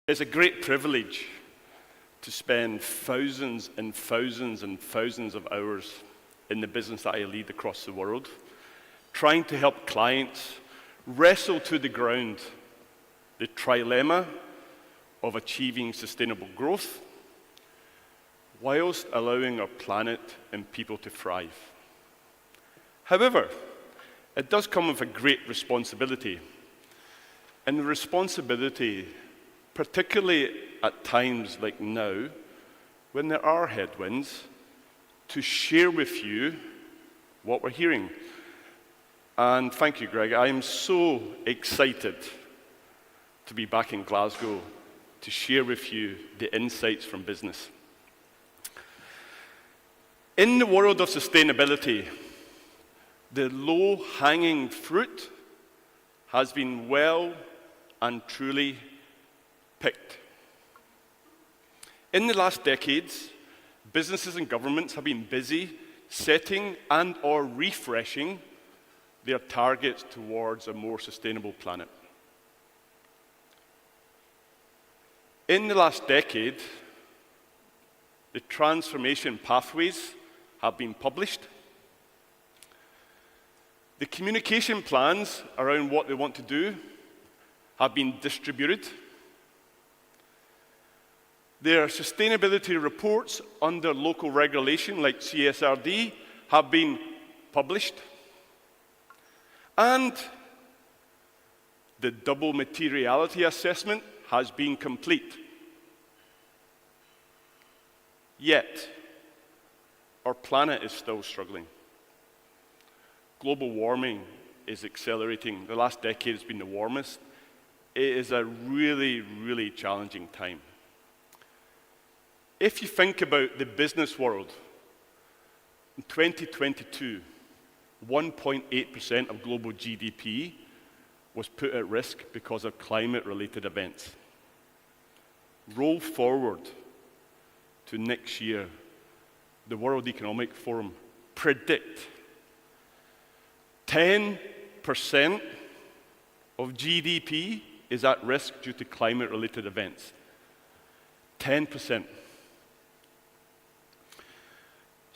It's a great privilege to spend thousands and thousands and thousands of hours in the business that I lead across the world, trying to help clients wrestle to the ground the trilemma of achieving sustainable growth whilst allowing our planet and people to thrive. However, it does come with a great responsibility, and the responsibility, particularly at times like now, when there are headwinds, to share with you what we're hearing. And thank you, Greg. I am so excited to be back in Glasgow to share with you the insights from business. In the world of sustainability, the low-hanging fruit has been well and truly picked. In the last decades, businesses and governments have been busy setting and or refreshing their targets towards a more sustainable planet. In the last decade, the transformation pathways have been published. The communication plans around what they want to do have been distributed. Their sustainability reports under local regulation like CSRD have been published. And the double materiality assessment has been complete. Yet, our planet is still struggling. Global warming is accelerating. The last decade has been the warmest. It is a really, really challenging time. If you think about the business world, in 2022, 1.8% of global GDP was put at risk because of climate-related events. Roll forward to next year, the World Economic Forum predict 10% of GDP is at risk due to climate-related events. 10%.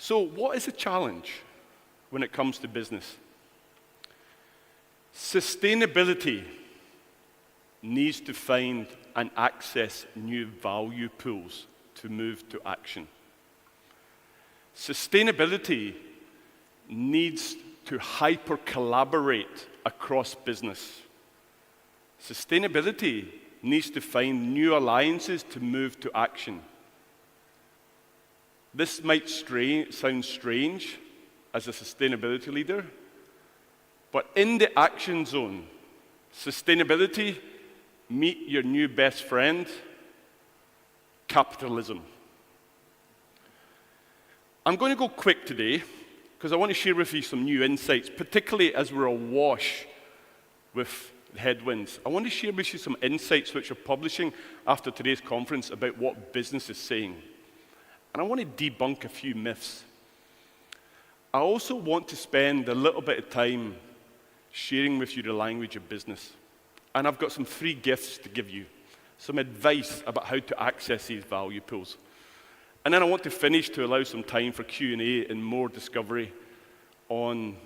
So what is the challenge when it comes to business? Sustainability needs to find and access new value pools to move to action. Sustainability needs to hyper-collaborate across business. Sustainability needs to find new alliances to move to action. This might sound strange as a sustainability leader, but in the action zone, sustainability, meet your new best friend, capitalism. I'm going to go quick today because I want to share with you some new insights, particularly as we're awash with headwinds. I want to share with you some insights which we're publishing after today's conference about what business is saying. And I want to debunk a few myths. I also want to spend a little bit of time sharing with you the language of business. And I've got some free gifts to give you, some advice about how to access these value pools. And then I want to finish to allow some time for Q&A and more discovery on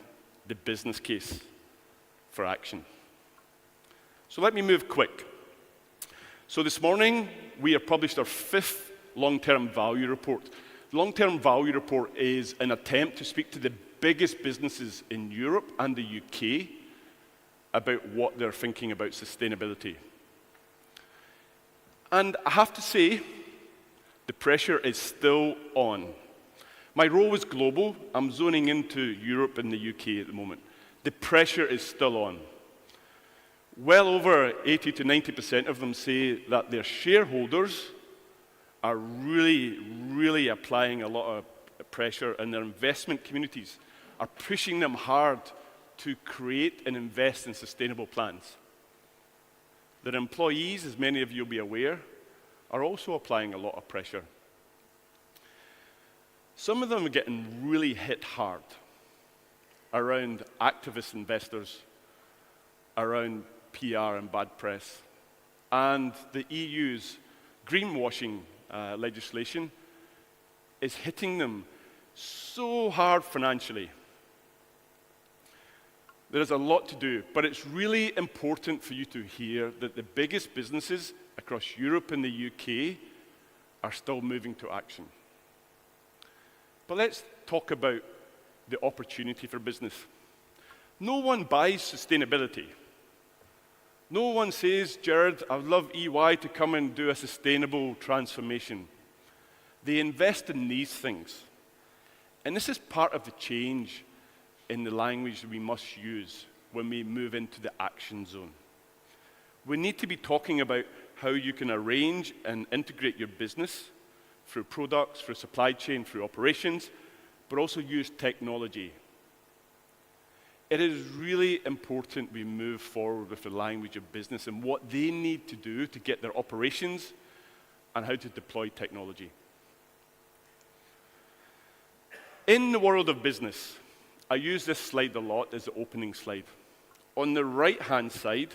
the business case for action. So let me move quick. So this morning, we have published our 5th long-term value report. The long-term value report is an attempt to speak to the biggest businesses in Europe and the UK about what they're thinking about sustainability. And I have to say, the pressure is still on. My role is global. I'm zoning into Europe and the UK at the moment. The pressure is still on. Well over 80 to 90% of them say that their shareholders are really, really applying a lot of pressure, and their investment communities are pushing them hard to create and invest in sustainable plans. Their employees, as many of you will be aware, are also applying a lot of pressure. Some of them are getting really hit hard around activist investors, around PR and bad press. and the EU's greenwashing legislation is hitting them so hard financially. There is a lot to do, but it's really important for you to hear that the biggest businesses across Europe and the UK are still moving to action. But let's talk about the opportunity for business. No one buys sustainability. No one says, Gerard, I would love EY to come and do a sustainable transformation. They invest in these things. And this is part of the change in the language we must use when we move into the action zone. We need to be talking about how you can arrange and integrate your business through products, through supply chain, through operations, but also use technology. It is really important we move forward with the language of business and what they need to do to get their operations and how to deploy technology. In the world of business, I use this slide a lot as the opening slide. On the right-hand side,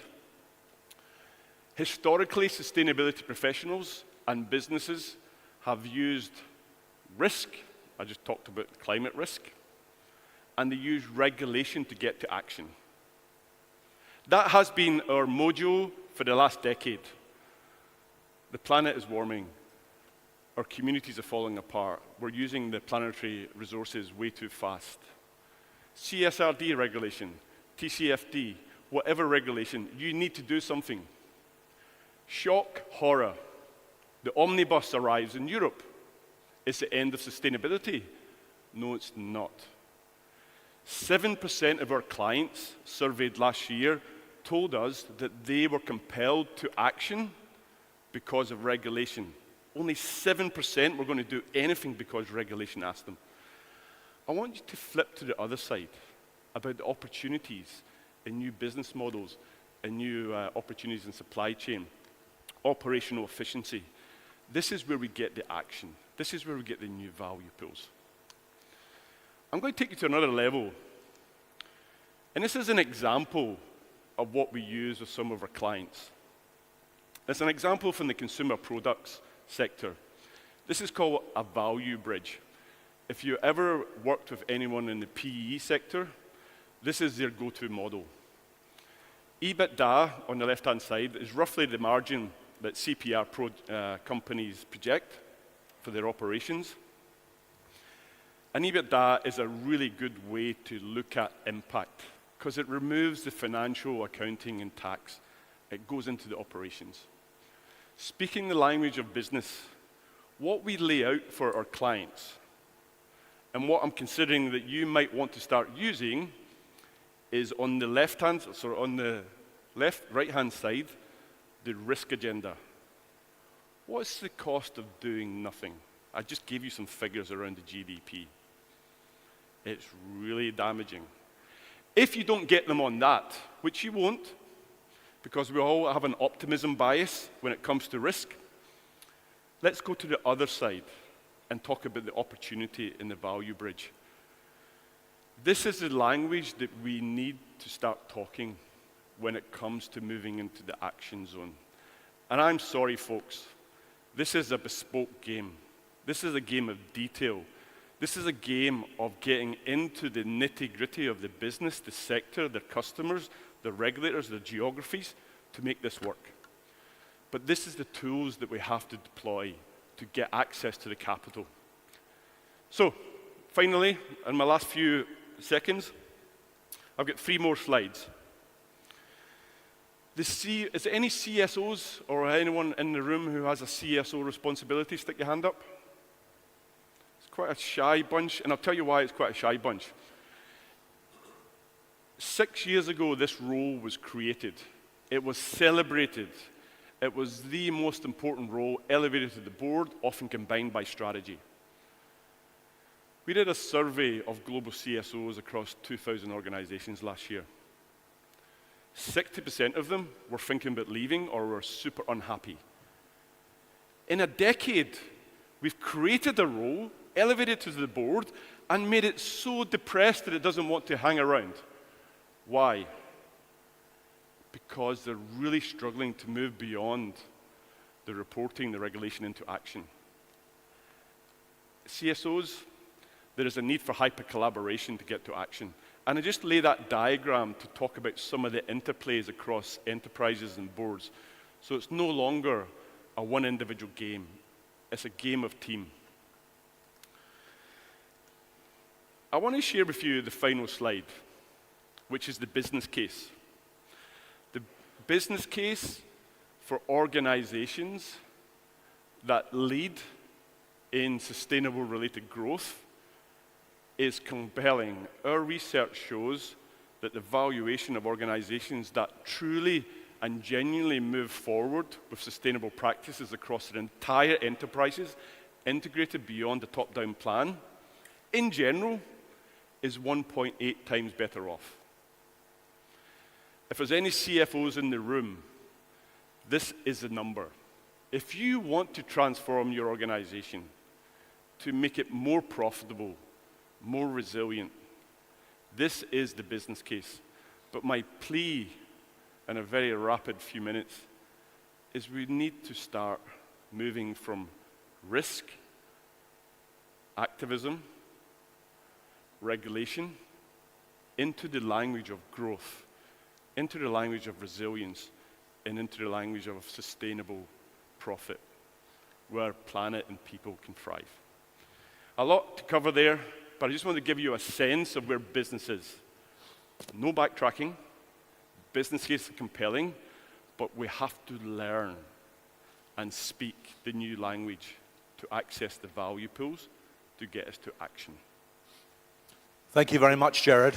historically, sustainability professionals and businesses have used risk. I just talked about climate risk. And they use regulation to get to action. That has been our mojo for the last decade. The planet is warming. Our communities are falling apart. We're using the planetary resources way too fast. CSRD regulation, TCFD, whatever regulation, you need to do something. Shock, horror. The omnibus arrives in Europe. It's the end of sustainability. No, it's not. 7% of our clients surveyed last year told us that they were compelled to action because of regulation. Only 7% were going to do anything because regulation asked them. I want you to flip to the other side about the opportunities in new business models and new opportunities in supply chain, operational efficiency. This is where we get the action. This is where we get the new value pools. I'm going to take you to another level. And this is an example of what we use with some of our clients. It's an example from the consumer products sector. This is called a value bridge. If you ever worked with anyone in the PE sector, this is their go-to model. EBITDA, on the left-hand side, is roughly the margin that CPR companies project for their operations. And EBITDA is a really good way to look at impact because it removes the financial, accounting, and tax. It goes into the operations. Speaking the language of business, what we lay out for our clients and what I'm considering that you might want to start using is on the right-hand side, the risk agenda. What's the cost of doing nothing? I just gave you some figures around the GDP. It's really damaging. If you don't get them on that, which you won't, because we all have an optimism bias when it comes to risk, let's go to the other side and talk about the opportunity in the value bridge. This is the language that we need to start talking when it comes to moving into the action zone. And I'm sorry, folks, this is a bespoke game. This is a game of detail. This is a game of getting into the nitty-gritty of the business, the sector, their customers, the regulators, the geographies to make this work. But this is the tools that we have to deploy to get access to the capital. So, finally, in my last few seconds, I've got 3 more slides. Is there any CSOs or anyone in the room who has a CSO responsibility? Stick your hand up. It's quite a shy bunch, and I'll tell you why it's quite a shy bunch. 6 years ago, this role was created. It was celebrated. It was the most important role, elevated to the board, often combined by strategy. We did a survey of global CSOs across 2,000 organizations last year. 60% of them were thinking about leaving or were super unhappy. In a decade, we've created a role, elevated to the board, and made it so depressed that it doesn't want to hang around. Why? because they're really struggling to move beyond the reporting, the regulation into action. CSOs, there is a need for hyper-collaboration to get to action. And I just lay that diagram to talk about some of the interplays across enterprises and boards. So it's no longer a one individual game. It's a game of team. I want to share with you the final slide, which is the business case. The business case for organizations that lead in sustainable related growth is compelling. Our research shows that the valuation of organizations that truly and genuinely move forward with sustainable practices across their entire enterprises, integrated beyond the top-down plan, in general, is 1.8 times better off. If there's any CFOs in the room, this is the number. If you want to transform your organization to make it more profitable, more resilient, this is the business case. But my plea, in a very rapid few minutes, is we need to start moving from risk, activism, regulation, into the language of growth, into the language of resilience, and into the language of sustainable profit, where planet and people can thrive. A lot to cover there, but I just want to give you a sense of where business is. No backtracking. Business case is compelling, but we have to learn and speak the new language to access the value pools to get us to action. Thank you very much, Gerard.